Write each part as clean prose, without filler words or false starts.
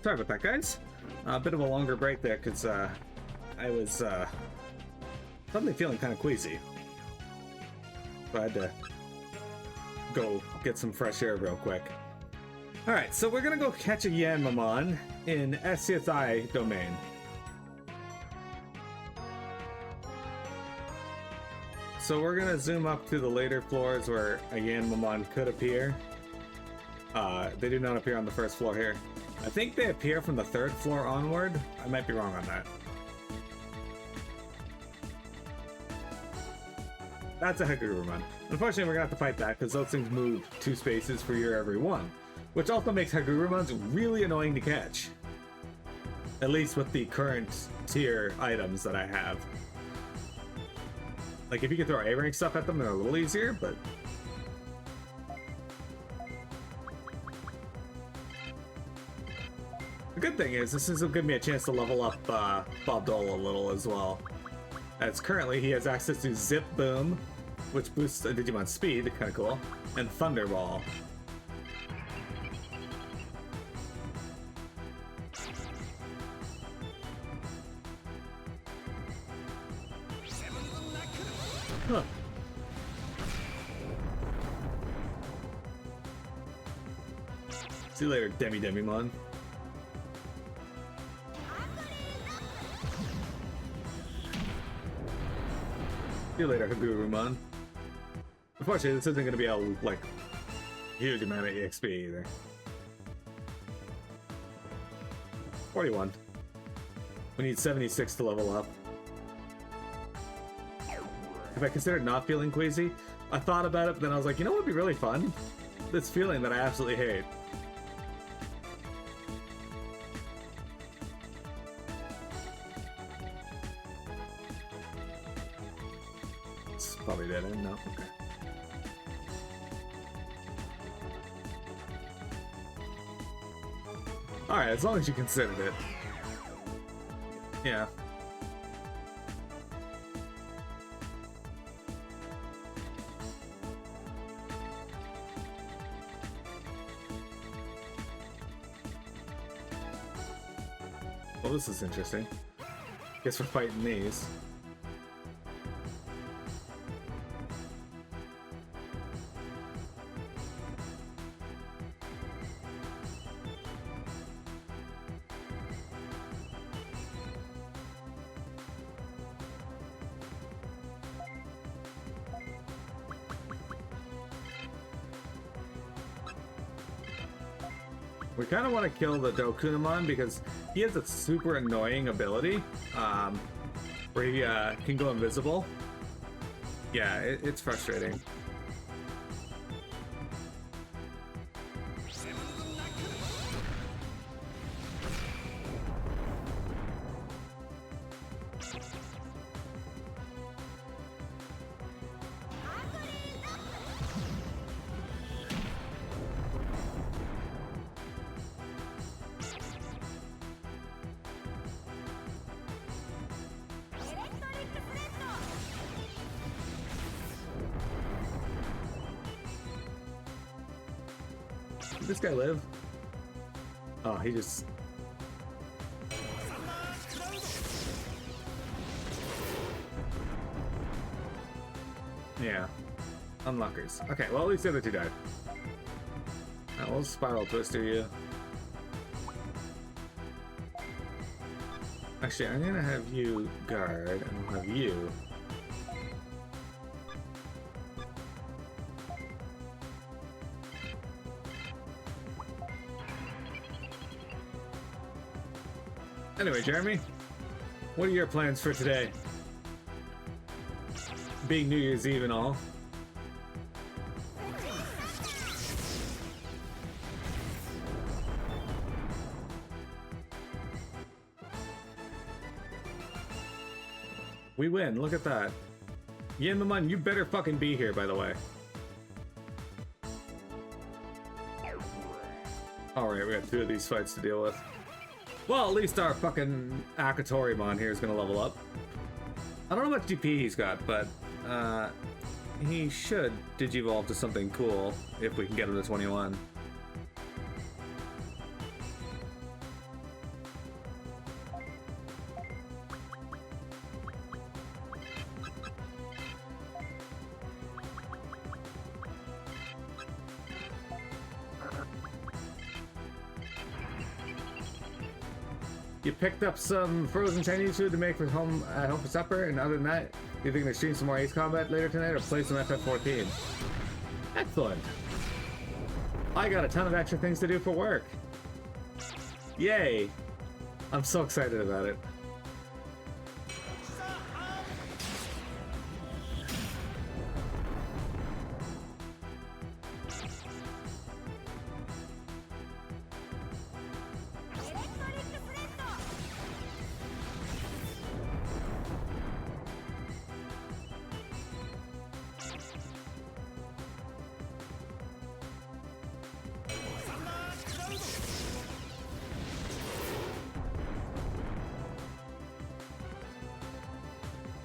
Sorry about that, guys. A bit of a longer break there because I was suddenly feeling kind of queasy. So I had to go get some fresh air real quick. Alright, so we're gonna go catch a Yanmamon in SCSI domain. So we're gonna zoom up to the later floors where a Yanmamon could appear. They do not appear on the first floor here. I think they appear from the third floor onward. I might be wrong on that. That's a Hagurumon. Unfortunately, we're gonna have to fight that because those things move 2 spaces for your every one, which also makes Hagurumons really annoying to catch. At least with the current tier items that I have. Like, if you could throw A-rank stuff at them, they're a little easier, but... The good thing is, this is gonna give me a chance to level up Bob Dole a little as well. As currently, he has access to Zip Boom, which boosts a Digimon's speed, kinda cool, and Thunderball. Huh. See you later, Demimon. See you later, Hagurumon. Unfortunately, this isn't going to be a, like, huge amount of EXP either. 41. We need 76 to level up. If I considered not feeling queasy, I thought about it, but then I was like, you know what would be really fun? This feeling that I absolutely hate. It's probably dead end, no? Okay. Alright, as long as you considered it. Yeah. Well, this is interesting. Guess we're fighting these. We kind of want to kill the Dokunamon because he has a super annoying ability where he can go invisible. Yeah, it's frustrating. Did this guy live? Oh, he just... Yeah. Unlockers. Okay, well at least the other two died. Now we'll Spiral Twister you. Actually, I'm gonna have you guard, and I'll have you. Anyway, Jeremy, what are your plans for today? Being New Year's Eve and all. We win, look at that. Yanmamon, you better fucking be here, by the way. Alright, we got 2 of these fights to deal with. Well, at least our fucking Akatorimon here is gonna level up. I don't know how much GP he's got, but he should digivolve to something cool if we can get him to 21. You picked up some frozen Chinese food to make for home at home for supper, and other than that, you think to stream some more Ace Combat later tonight or play some FF14? Excellent. I got a ton of extra things to do for work. Yay! I'm so excited about it.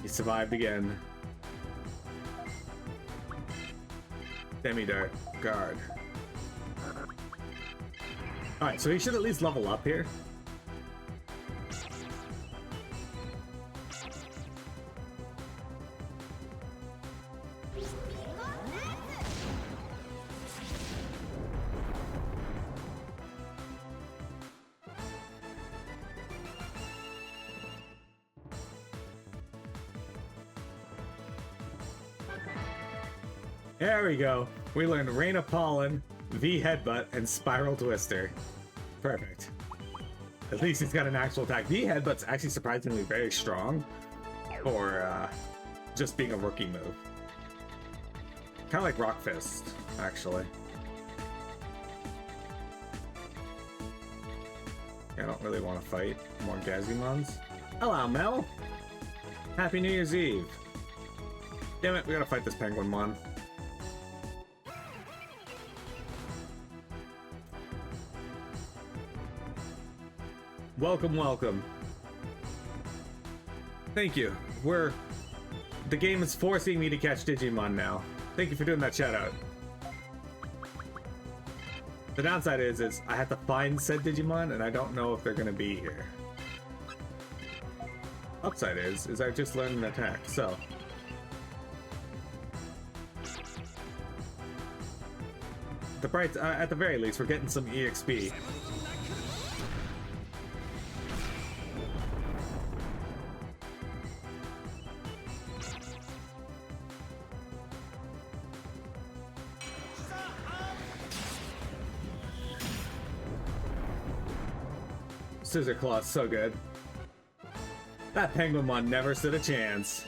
He survived again. Demi-Dart guard. Alright, so he should at least level up here. There we go. We learned Rain of Pollen, V Headbutt, and Spiral Twister. Perfect. At least he's got an actual attack. V Headbutt's actually surprisingly very strong for just being a rookie move. Kind of like Rock Fist, actually. I don't really want to fight more Gazimons. Hello, Mel! Happy New Year's Eve. Damn it, we gotta fight this Penguin Mon. Welcome, welcome. Thank you. The game is forcing me to catch Digimon now. Thank you for doing that shout out. The downside is I have to find said Digimon and I don't know if they're gonna be here. Upside is I just learned an attack, so. At the very least, we're getting some EXP. Scissor Claw's so good. That Penguinmon never stood a chance.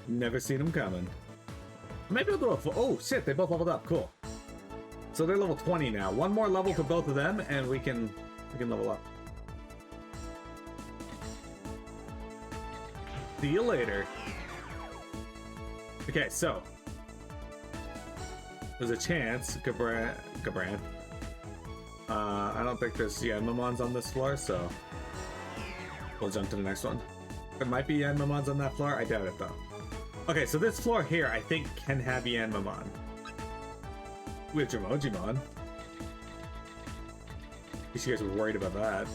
Never seen him coming. Maybe I'll do a oh shit, they both leveled up. Cool. So they're level 20 now. One more level for both of them, and we can level up. See you later. Okay, so there's a chance Gabranth. I don't think there's Yanmamons on this floor, so we'll jump to the next one. There might be Yanmamons on that floor. I doubt it though. Okay, so this floor here, I think, can have Yanmamon. We have Dromojimon. In case you guys were worried about that.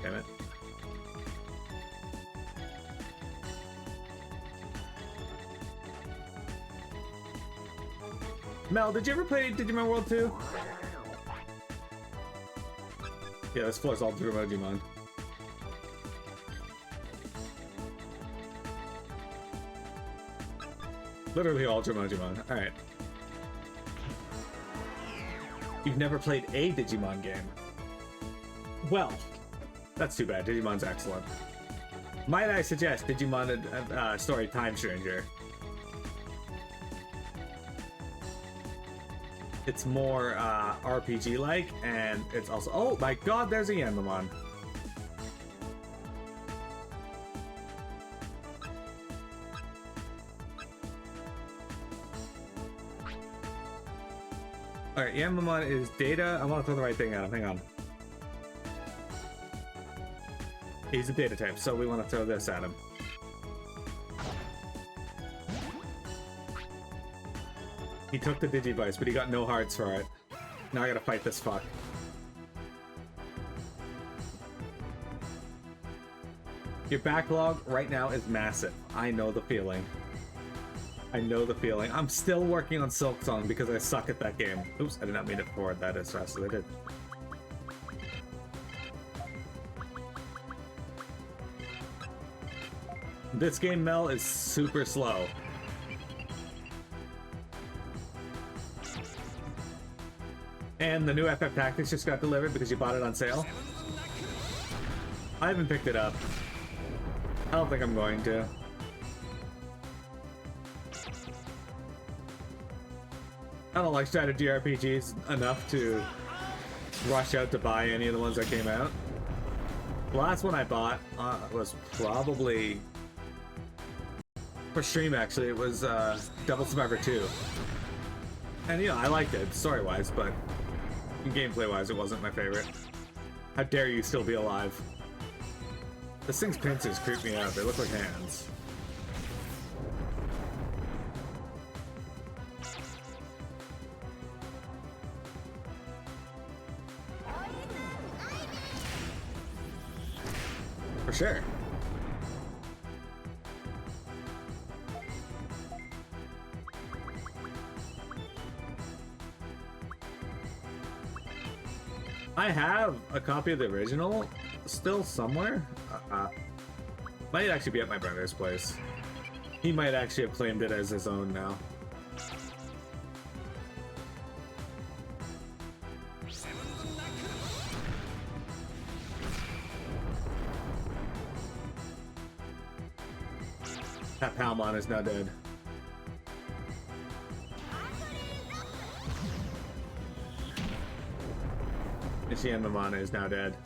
Damn it. Mel, did you ever play Digimon World 2? Yeah, this floor's all Dromojimon. Literally all Dromojimon. Alright. You've never played a Digimon game? Well, that's too bad. Digimon's excellent. Might I suggest Digimon Story Time Stranger? It's more RPG-like, and it's also... Oh my god, there's a Yanmamon. Alright, Yanmamon is Data. I want to throw the right thing at him. Hang on. He's a Data type, so we want to throw this at him. He took the Digivice, but he got no hearts for it. Now I gotta fight this fuck. Your backlog right now is massive. I know the feeling. I know the feeling. I'm still working on Silk Song because I suck at that game. Oops, I did not mean to forward that as fast as I did. This game, Mel, is super slow. And the new FF Tactics just got delivered because you bought it on sale. I haven't picked it up. I don't think I'm going to. I don't like strategy RPGs enough to rush out to buy any of the ones that came out. The last one I bought was probably for stream, actually. It was Devil Survivor 2. And, you know, I liked it story-wise, but gameplay-wise, it wasn't my favorite. How dare you still be alive? This thing's pincers creep me out. They look like hands. For sure. I have a copy of the original still somewhere. Might actually be at my brother's place. He might actually have claimed it as his own now. That Palmon is now dead. Yanmamon is now dead.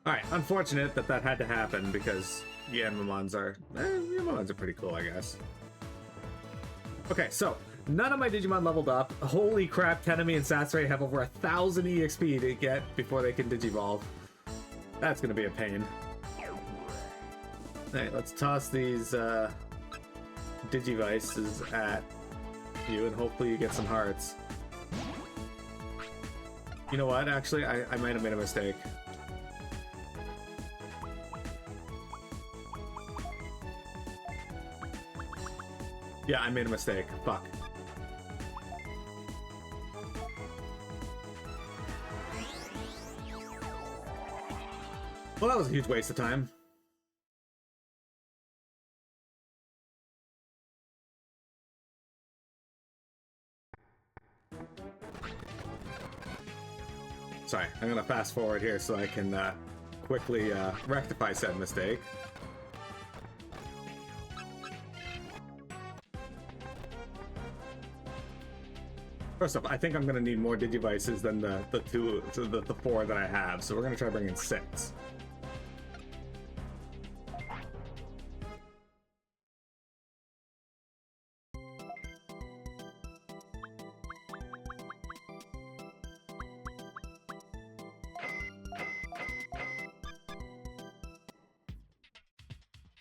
Alright, unfortunate that that had to happen because Yanmamons are pretty cool, I guess. Okay, so none of my Digimon leveled up. Holy crap, Tenemi and Satsui have over 1,000 EXP to get before they can Digivolve. That's gonna be a pain. Alright, let's toss these Digivices at you and hopefully you get some hearts. You know what, actually, I might have made a mistake. Yeah, I made a mistake. Fuck. Well, that was a huge waste of time. Sorry, I'm gonna fast forward here so I can quickly rectify said mistake. First off, I think I'm gonna need more Digivices than the four that I have, so we're gonna try bringing 6.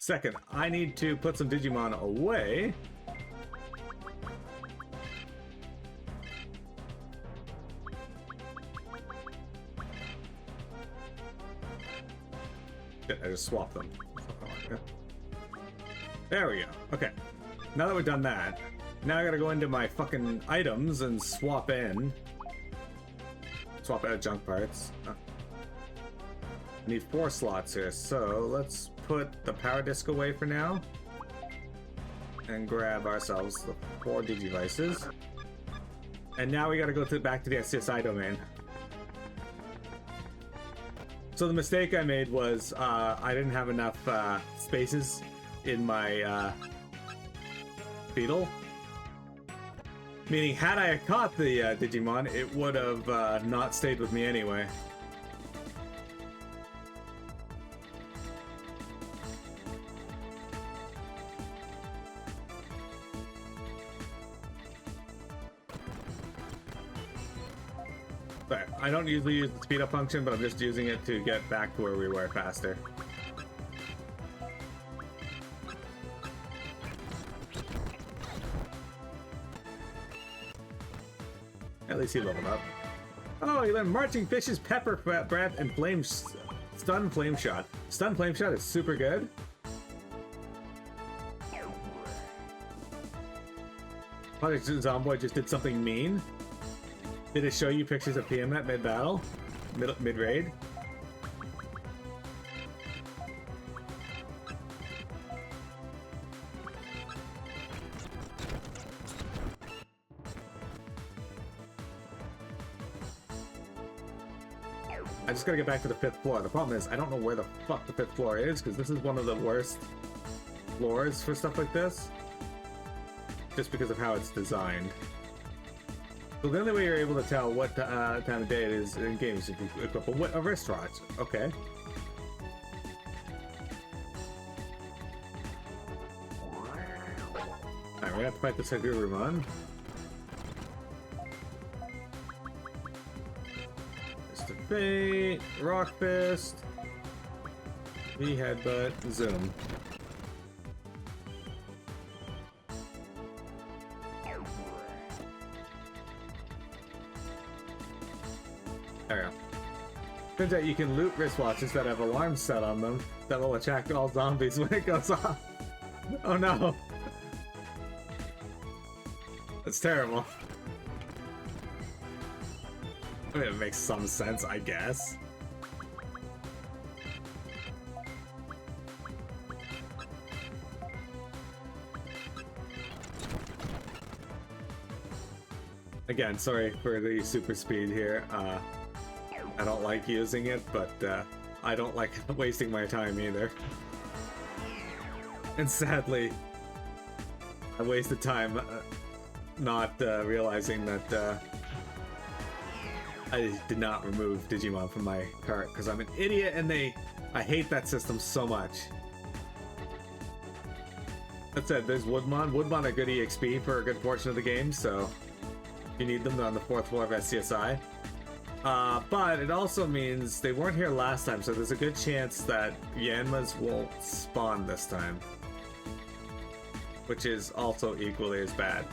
Second, I need to put some Digimon away. I just swapped them. There we go. Okay. Now that we've done that, now I gotta go into my fucking items and swap in. Swap out junk parts. I need 4 slots here, so let's put the power disc away for now. And grab ourselves the 4 Digivices. And now we gotta go back to the SCSI domain. So the mistake I made was I didn't have enough spaces in my beetle. Meaning, had I caught the Digimon, it would have not stayed with me anyway. I don't usually use the speed up function, but I'm just using it to get back to where we were faster. At least he leveled up. Oh, he learned Marching Fish's Pepper Breath and Stun Flame Shot. Stun Flame Shot is super good. Project Zomboid just did something mean. Did it show you pictures of Tiamat mid-battle? Mid-raid? I just gotta get back to the 5th floor. The problem is, I don't know where the fuck the 5th floor is, because this is one of the worst floors for stuff like this. Just because of how it's designed. So the only way you're able to tell what time of day it is in games is if you equip a wristwatch. Okay. Alright, we have to fight the Sagurumon. Mr. Fate, Rock Fist, V-Headbutt, Zoom. There we go. Turns out you can loot wristwatches that have alarms set on them that will attract all zombies when it goes off. Oh no! That's terrible. I mean, it makes some sense, I guess. Again, sorry for the super speed here. I don't like using it, but I don't like wasting my time either. And sadly, I wasted time not realizing that I did not remove Digimon from my cart because I'm an idiot and I hate that system so much. That said, there's Woodmon. Woodmon are good EXP for a good portion of the game, so you need them on the 4th floor of SCSI. But it also means they weren't here last time, so there's a good chance that Yanmas won't spawn this time. Which is also equally as bad.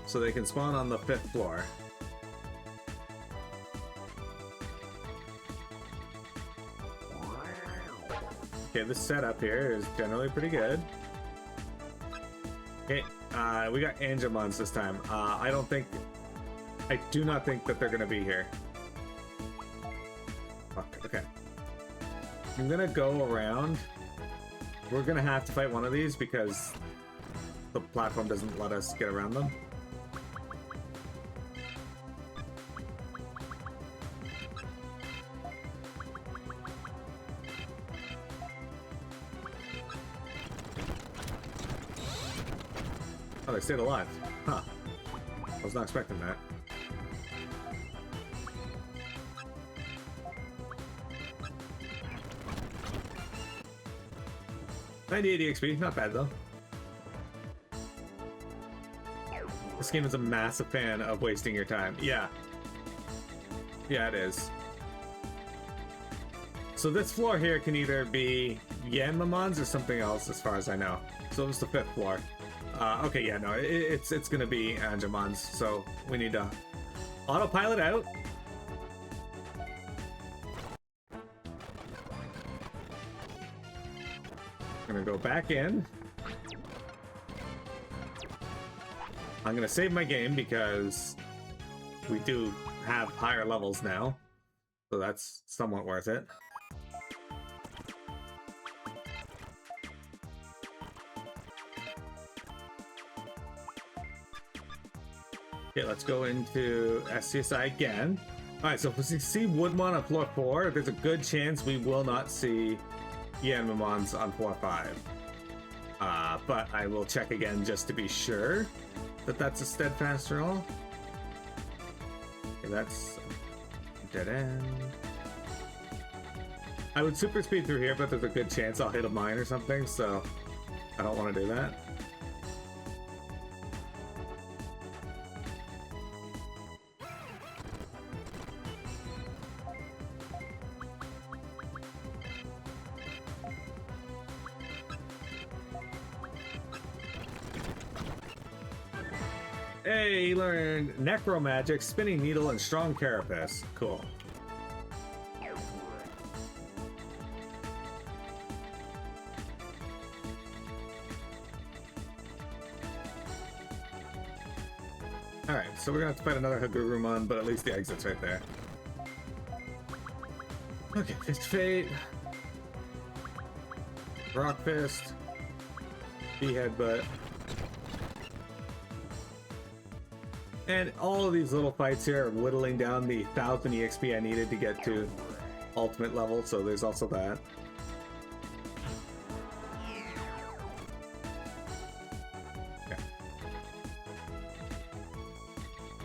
So they can spawn on the 5th floor. Okay, this setup here is generally pretty good. Okay, we got Angemons this time. I do not think that they're gonna be here. Fuck, okay. I'm gonna go around. We're gonna have to fight one of these because the platform doesn't let us get around them. Oh, they stayed alive. Huh. I was not expecting that. $98 EXP, not bad though. This game is a massive fan of wasting your time. Yeah. Yeah, it is. So this floor here can either be Yanmamons or something else as far as I know. So it was the 5th floor. Okay, yeah, no, it's gonna be Angemons, so we need to autopilot out. Gonna go back in. I'm gonna save my game because we do have higher levels now, so that's somewhat worth it. Okay, let's go into SCSI again. Alright, so if we see Woodmon on floor 4, there's a good chance we will not see Yanmamons on floor 5. But I will check again just to be sure that that's a steadfast roll. Okay, that's a dead end. I would super speed through here, but there's a good chance I'll hit a mine or something, so I don't want to do that. Hey, he learned Necromagic, Spinning Needle, and Strong Carapace. Cool. Alright, so we're gonna have to fight another Hagurumon, but at least the exit's right there. Okay, Fist Fate. Rock Fist. V-Headbutt. And all of these little fights here are whittling down the 1,000 EXP I needed to get to ultimate level, so there's also that. Okay.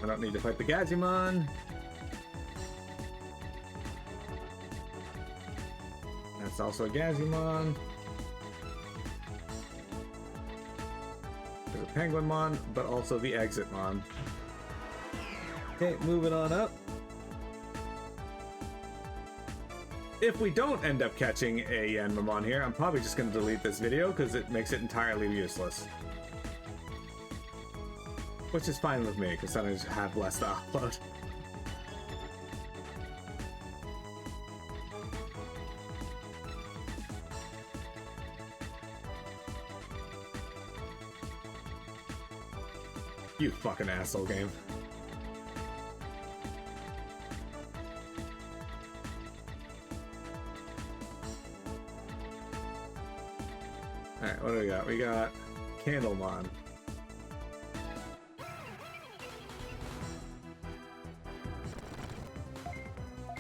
I don't need to fight the Digimon. That's also a Digimon. There's a Penguinmon, but also the Exitmon. Okay, moving on up. If we don't end up catching a Yanmamon here, I'm probably just going to delete this video because it makes it entirely useless. Which is fine with me, because then I just have less to upload. You fucking asshole game. Alright, what do we got? We got Candlemon.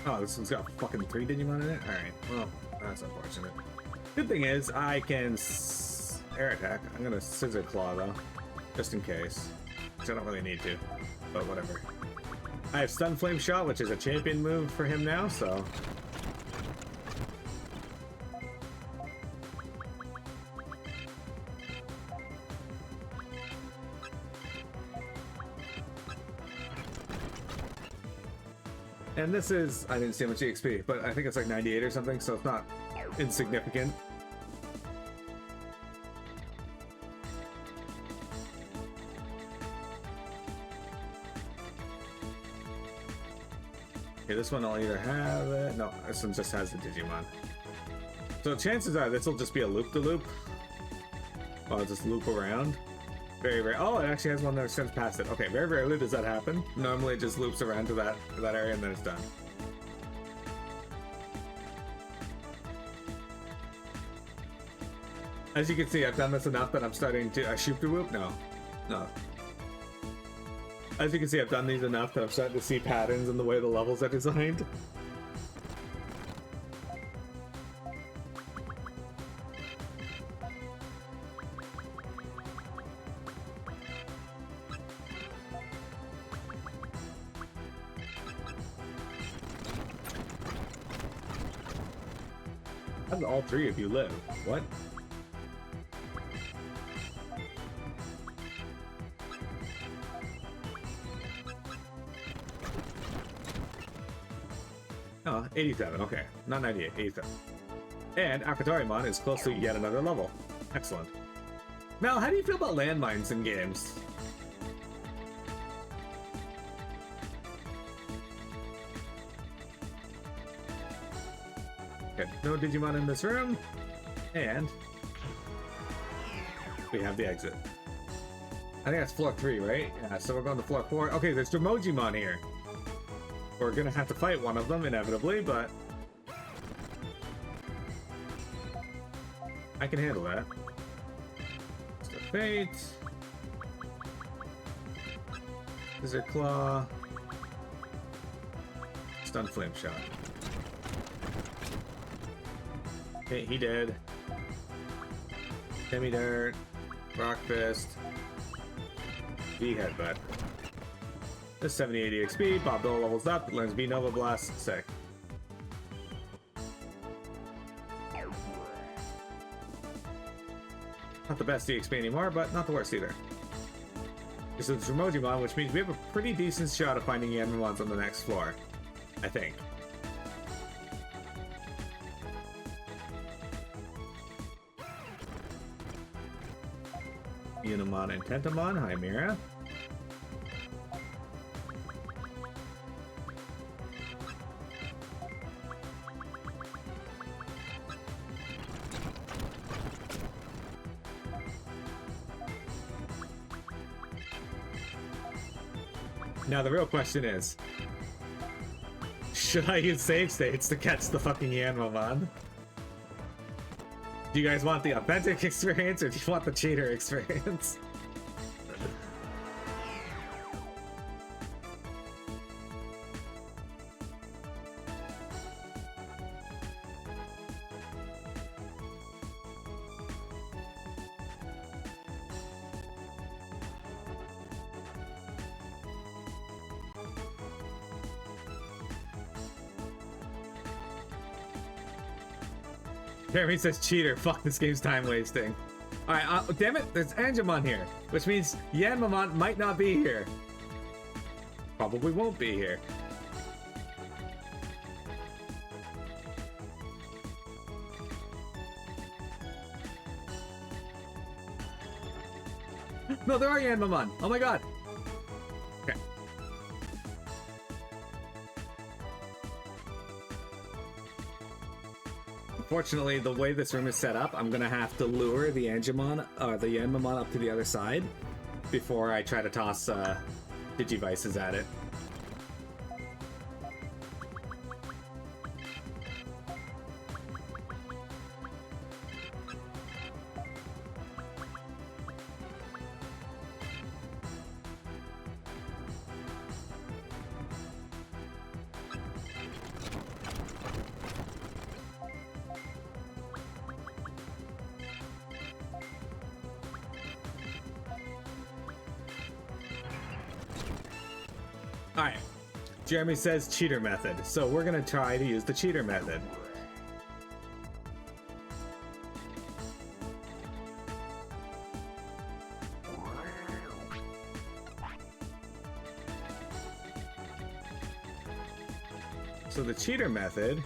Oh, this one's got fucking 3 Digimon in it? Alright, well, that's unfortunate. Good thing is, I can air attack. I'm gonna Scissor Claw though, just in case. Which I don't really need to, but whatever. I have Stun Flame Shot, which is a champion move for him now, so... And this is, I didn't see how much EXP, but I think it's like 98 or something, so it's not insignificant. Okay, this one I'll either have it. No, this one just has the Digimon. So chances are this will just be a loop-de-loop. I'll just loop around. Very rare. Oh, it actually has one that extends past it. Okay, very rarely does that happen. Normally it just loops around to that area and then it's done. As you can see, I've done this enough that I'm starting to shoot the whoop. No. As you can see, I've done these enough that I'm starting to see patterns in the way the levels are designed. How do all 3 of you live? What? Oh, 87, okay. Not 98, 87. And Akatorimon is close to yet another level. Excellent. Mel, how do you feel about landmines in games? Okay, no Digimon in this room. And we have the exit. I think that's floor 3, right? Yeah, so we're going to floor 4. Okay, there's Dromojimon here. We're gonna have to fight one of them, inevitably, but I can handle that. Just a Fate. Scissor Claw. Stun Flame Shot. Okay, he did. Demi Dirt. Rock Fist. V-Headbutt. This 70-80 XP, Bob Dole levels up, it learns V-Nova Blast, sick. Not the best EXP anymore, but not the worst either. This is Dromojimon, which means we have a pretty decent shot of finding Yanmamons on the next floor. I think. Unimon and Tentamon, hi Mira. Now the real question is, should I use save states to catch the fucking Yanmamon? Do you guys want the authentic experience or do you want the cheater experience? Jeremy says cheater. Fuck, this game's time wasting. Alright, damn it, there's Angemon here, which means Yanmamon might not be here. Probably won't be here. No, there are Yanmamon. Oh my god. Okay. Unfortunately, the way this room is set up, I'm gonna have to lure the Angemon, or the Yanmamon up to the other side before I try to toss Digivices at it. Alright, Jeremy says cheater method, so we're gonna try to use the cheater method. So the cheater method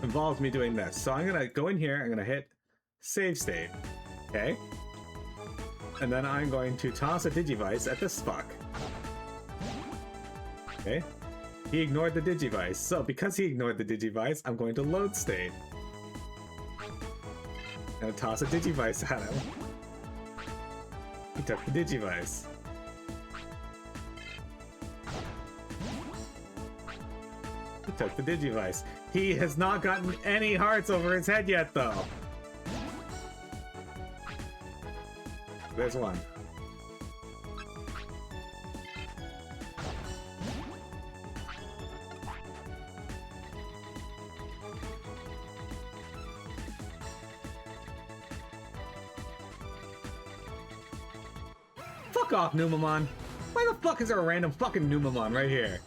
involves me doing this. So I'm gonna go in here, I'm gonna hit save state, okay? And then I'm going to toss a Digivice at this fuck. Okay. He ignored the Digivice, so because he ignored the Digivice, I'm going to load state. And toss a Digivice at him. He took the Digivice. He took the Digivice. He has not gotten any hearts over his head yet, though. There's one. Fuck off, Numamon. Why the fuck is there a random fucking Numamon right here?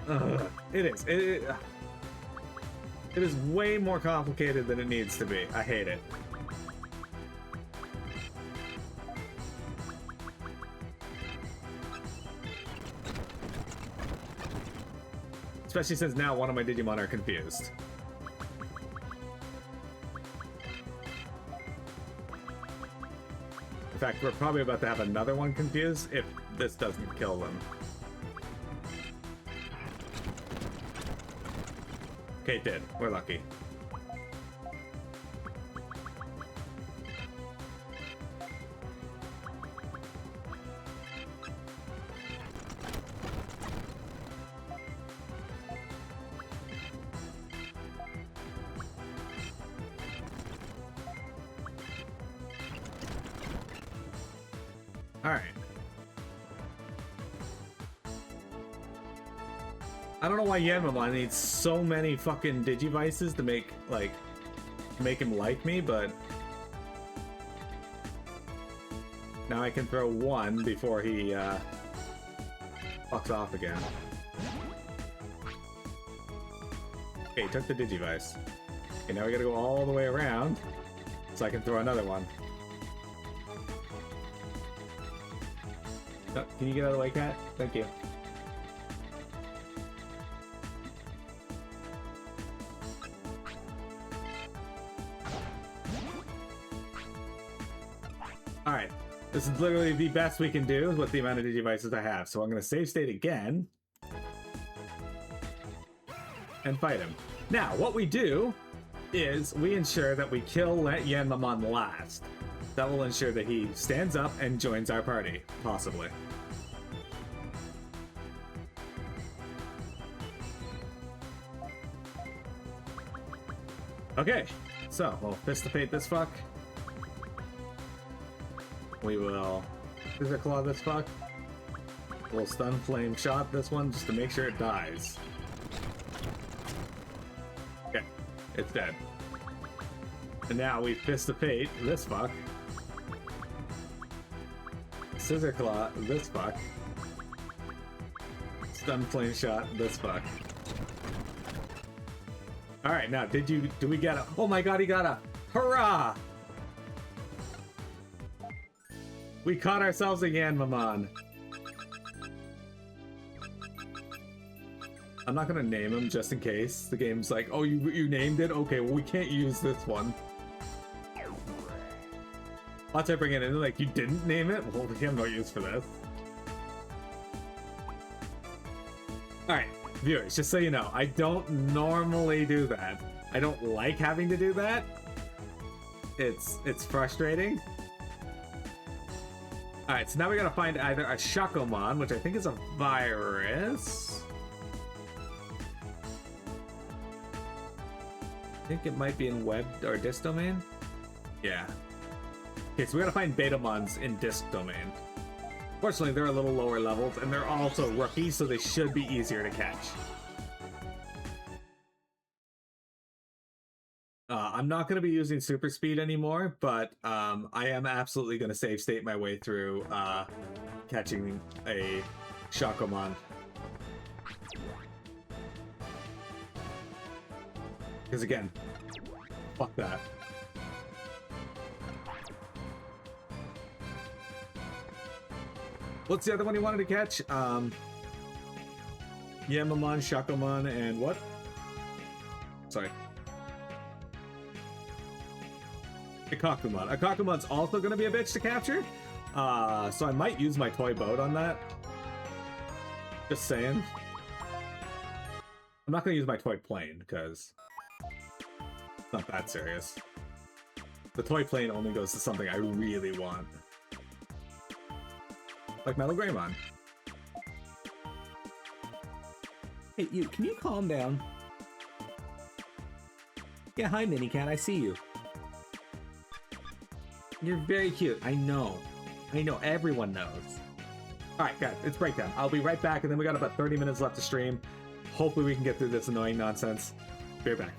Ugh, it is. It is way more complicated than it needs to be. I hate it. Especially since now one of my Digimon are confused. In fact, we're probably about to have another one confused if this doesn't kill them. Okay, it did. We're lucky. Alright. I don't know why Yanmamon needs so many fucking Digivices to make him like me, but now I can throw one before he fucks off again. Okay, he took the Digivice. Okay, now we gotta go all the way around so I can throw another one. Oh, can you get out of the way, Cat? Thank you. Alright, this is literally the best we can do with the amount of Digivices I have, so I'm going to save state again and fight him. Now, what we do is we ensure that we kill Yanmamon last. That will ensure that he stands up and joins our party, possibly. Okay, so we'll fist of fate this fuck. We will scissor claw this fuck. We'll stun flame shot this one just to make sure it dies. Okay, it's dead. And now we fist of fate this fuck. Scissor claw this fuck. Stun flame shot this fuck. Alright, now do we get a, oh my god, he got a, hurrah! We caught ourselves a Yanmamon. I'm not gonna name him just in case. The game's like, oh, you named it? Okay, well we can't use this one. Watch I bring it in, like, you didn't name it? Well, we have no use for this. Alright, viewers, just so you know, I don't normally do that. I don't like having to do that. It's frustrating. Alright, so now we gotta find either a Shakomon, which I think is a virus. I think it might be in web or disc domain. Yeah. Okay, so we gotta find Betamons in disc domain. Fortunately, they're a little lower levels, and they're also rookies, so they should be easier to catch. I'm not going to be using super speed anymore, but I am absolutely going to save state my way through catching a Shakomon. Because again, fuck that. What's the other one you wanted to catch? Yanmamon, Shakomon, and what? Sorry. Akakumon. Akakumon's also going to be a bitch to capture. So I might use my toy boat on that. Just saying. I'm not going to use my toy plane because it's not that serious. The toy plane only goes to something I really want. Like Metal Greymon. Hey, you, can you calm down? Yeah, hi, Minicat, I see you. You're very cute. I know. I know, everyone knows. Alright, guys, it's breakdown. I'll be right back, and then we got about 30 minutes left to stream. Hopefully we can get through this annoying nonsense. Be right back.